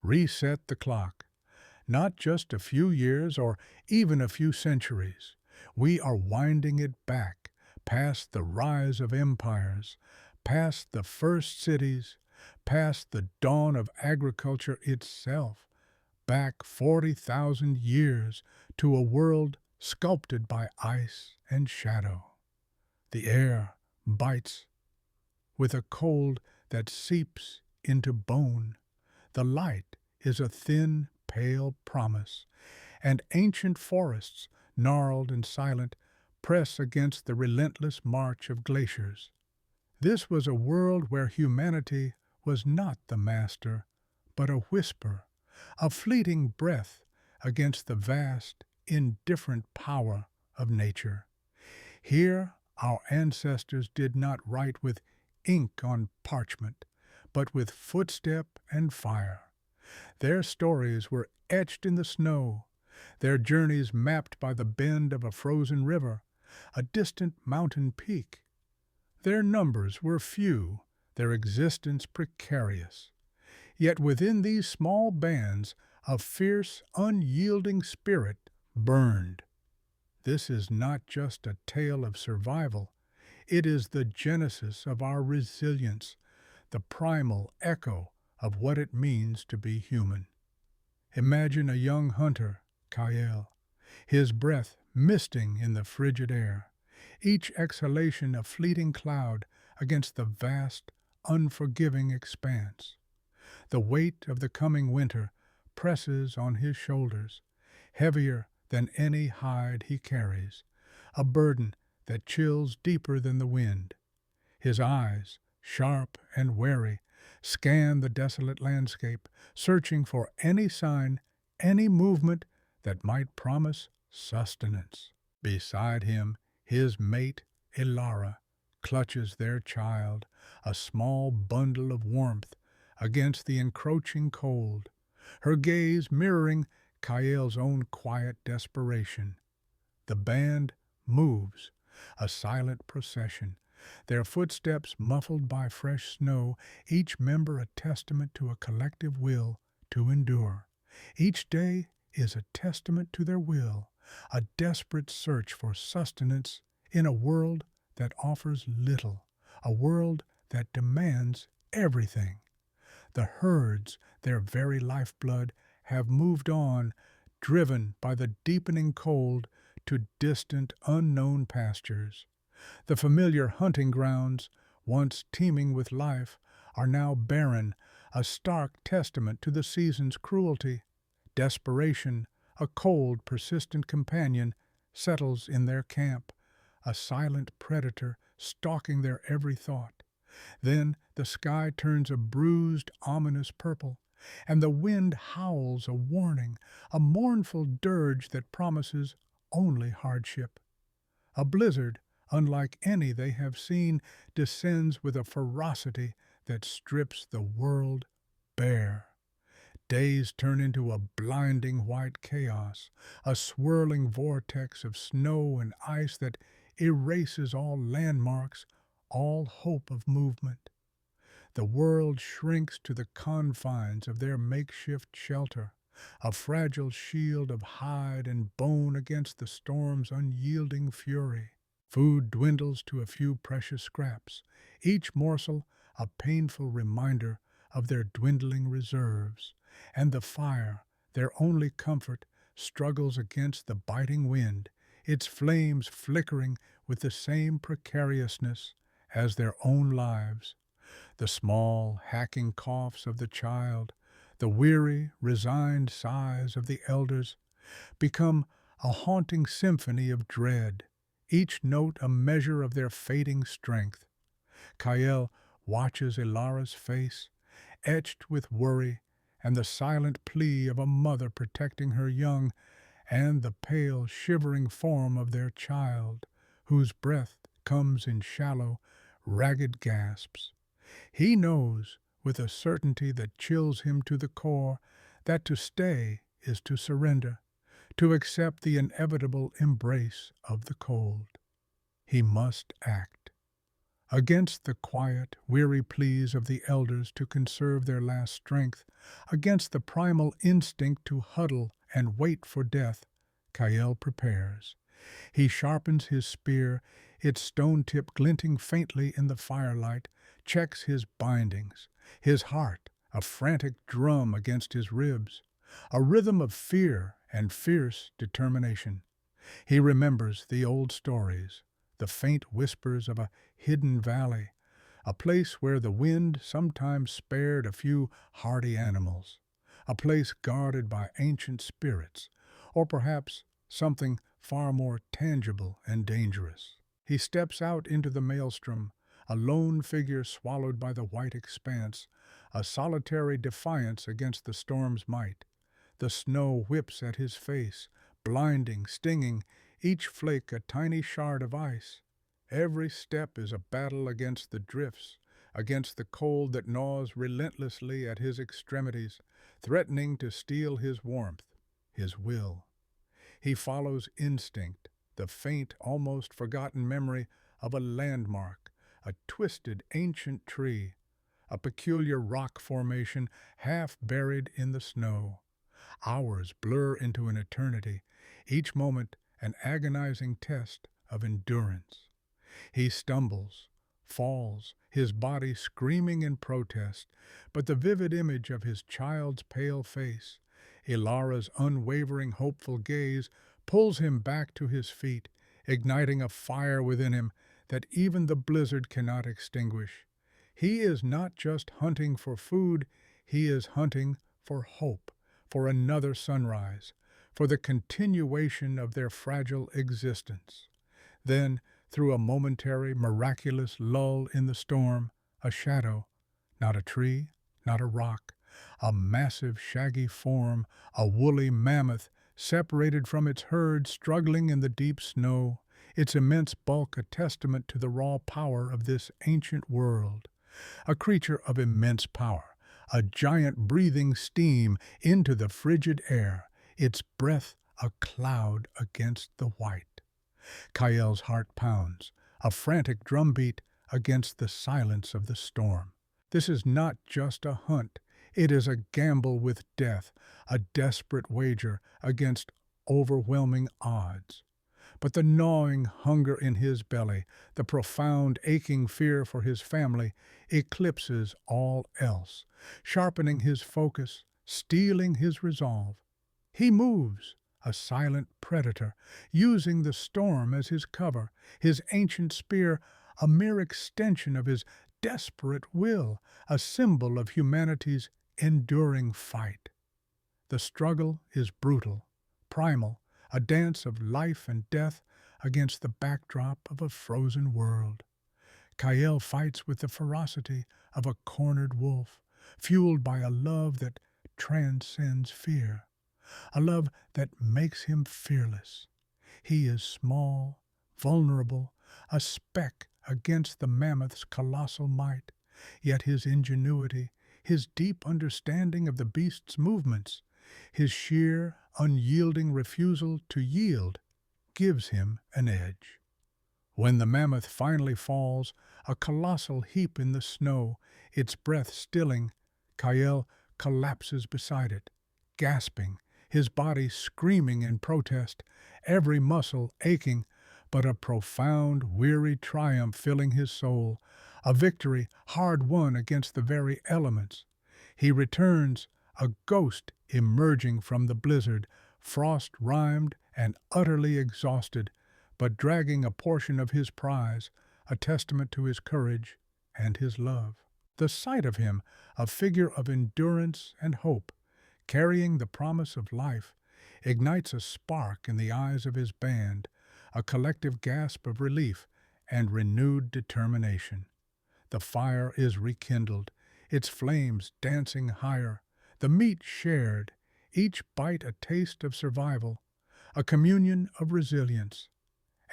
reset the clock. Not just a few years or even a few centuries. We are winding it back, past the rise of empires, past the first cities, past the dawn of agriculture itself, back 40,000 years to a world sculpted by ice and shadow. The air bites with a cold that seeps into bone. The light is a thin, pale promise, and ancient forests, gnarled and silent, press against the relentless march of glaciers. This was a world where humanity was not the master, but a whisper, a fleeting breath against the vast, indifferent power of nature. Here, our ancestors did not write with ink on parchment, but with footstep and fire. Their stories were etched in the snow, their journeys mapped by the bend of a frozen river, a distant mountain peak. Their numbers were few, their existence precarious. Yet within these small bands, a fierce, unyielding spirit burned. This is not just a tale of survival. It is the genesis of our resilience, the primal echo of what it means to be human. Imagine a young hunter, Kael, his breath misting in the frigid air, each exhalation a fleeting cloud against the vast, unforgiving expanse. The weight of the coming winter presses on his shoulders, heavier than any hide he carries, a burden that chills deeper than the wind. His eyes, sharp and wary, scan the desolate landscape, searching for any sign, any movement that might promise sustenance. Beside him, his mate, Ilara, clutches their child, a small bundle of warmth, against the encroaching cold, her gaze mirroring Kael's own quiet desperation. The band moves, a silent procession, their footsteps muffled by fresh snow, each member a testament to a collective will to endure. Each day is a testament to their will, a desperate search for sustenance in a world that offers little, a world that demands everything. The herds, their very lifeblood, have moved on, driven by the deepening cold to distant, unknown pastures. The familiar hunting grounds, once teeming with life, are now barren, a stark testament to the season's cruelty. Desperation, a cold, persistent companion, settles in their camp, a silent predator stalking their every thought. Then the sky turns a bruised, ominous purple, and the wind howls a warning, a mournful dirge that promises only hardship. A blizzard, unlike any they have seen, descends with a ferocity that strips the world bare. Days turn into a blinding white chaos, a swirling vortex of snow and ice that erases all landmarks, all hope of movement. The world shrinks to the confines of their makeshift shelter, a fragile shield of hide and bone against the storm's unyielding fury. Food dwindles to a few precious scraps, each morsel a painful reminder of their dwindling reserves, and the fire, their only comfort, struggles against the biting wind, its flames flickering with the same precariousness as their own lives. The small, hacking coughs of the child, the weary, resigned sighs of the elders, become a haunting symphony of dread, each note a measure of their fading strength. Kael watches Ilara's face, etched with worry, and the silent plea of a mother protecting her young, and the pale, shivering form of their child, whose breath comes in shallow, ragged gasps. He knows, with a certainty that chills him to the core, that to stay is to surrender, to accept the inevitable embrace of the cold. He must act. against the quiet, weary pleas of the elders to conserve their last strength, against the primal instinct to huddle and wait for death, Kael prepares. He sharpens his spear, its stone tip glinting faintly in the firelight, checks his bindings, his heart a frantic drum against his ribs, a rhythm of fear and fierce determination. He remembers the old stories, the faint whispers of a hidden valley, a place where the wind sometimes spared a few hardy animals, a place guarded by ancient spirits, or perhaps something far more tangible and dangerous. He steps out into the maelstrom, a lone figure swallowed by the white expanse, a solitary defiance against the storm's might. The snow whips at his face, blinding, stinging, each flake a tiny shard of ice. Every step is a battle against the drifts, against the cold that gnaws relentlessly at his extremities, threatening to steal his warmth, his will. He follows instinct, the faint, almost forgotten memory of a landmark, a twisted ancient tree, a peculiar rock formation half buried in the snow. Hours blur into an eternity, each moment an agonizing test of endurance. He stumbles, falls, his body screaming in protest, but the vivid image of his child's pale face, Ilara's unwavering hopeful gaze, pulls him back to his feet, igniting a fire within him that even the blizzard cannot extinguish. He is not just hunting for food, he is hunting for hope, for another sunrise, for the continuation of their fragile existence. Then, through a momentary, miraculous lull in the storm, a shadow, not a tree, not a rock, a massive shaggy form, a woolly mammoth, separated from its herd struggling in the deep snow, its immense bulk a testament to the raw power of this ancient world. A creature of immense power, a giant breathing steam into the frigid air, its breath a cloud against the white. Kael's heart pounds, a frantic drumbeat against the silence of the storm. This is not just a hunt, it is a gamble with death, a desperate wager against overwhelming odds. But the gnawing hunger in his belly, the profound aching fear for his family, eclipses all else, sharpening his focus, steeling his resolve. He moves, a silent predator, using the storm as his cover, his ancient spear a mere extension of his desperate will, a symbol of humanity's enduring fight. The struggle is brutal, primal, a dance of life and death against the backdrop of a frozen world. Kael fights with the ferocity of a cornered wolf, fueled by a love that transcends fear, a love that makes him fearless. He is small, vulnerable, a speck against the mammoth's colossal might, yet his ingenuity, his deep understanding of the beast's movements, his sheer, unyielding refusal to yield, gives him an edge. When the mammoth finally falls, a colossal heap in the snow, its breath stilling, Kael collapses beside it, gasping, his body screaming in protest, every muscle aching, but a profound, weary triumph filling his soul, a victory hard won against the very elements. He returns, a ghost emerging from the blizzard, frost-rimed and utterly exhausted, but dragging a portion of his prize, a testament to his courage and his love. The sight of him, a figure of endurance and hope, carrying the promise of life, ignites a spark in the eyes of his band, a collective gasp of relief and renewed determination. The fire is rekindled, its flames dancing higher, the meat shared, each bite a taste of survival, a communion of resilience.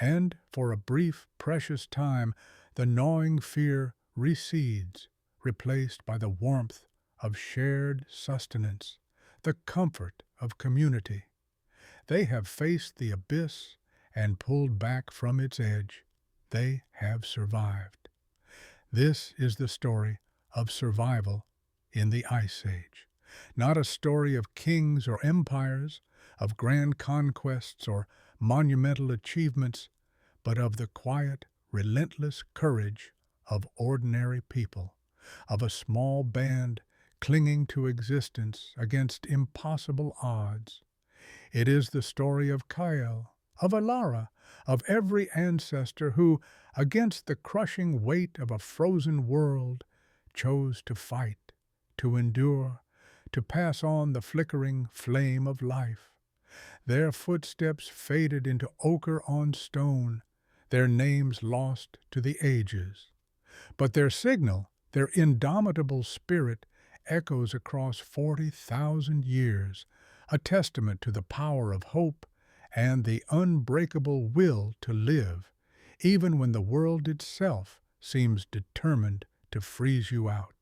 And, for a brief, precious time, the gnawing fear recedes, replaced by the warmth of shared sustenance, the comfort of community. They have faced the abyss and pulled back from its edge. They have survived. This is the story of survival in the Ice Age, not a story of kings or empires, of grand conquests or monumental achievements, but of the quiet, relentless courage of ordinary people, of a small band clinging to existence against impossible odds. It is the story of Kael, of Alara, of every ancestor who, against the crushing weight of a frozen world, chose to fight, to endure, to pass on the flickering flame of life. Their footsteps faded into ochre on stone, their names lost to the ages. But their signal, their indomitable spirit, echoes across 40,000 years, a testament to the power of hope and the unbreakable will to live, even when the world itself seems determined to freeze you out.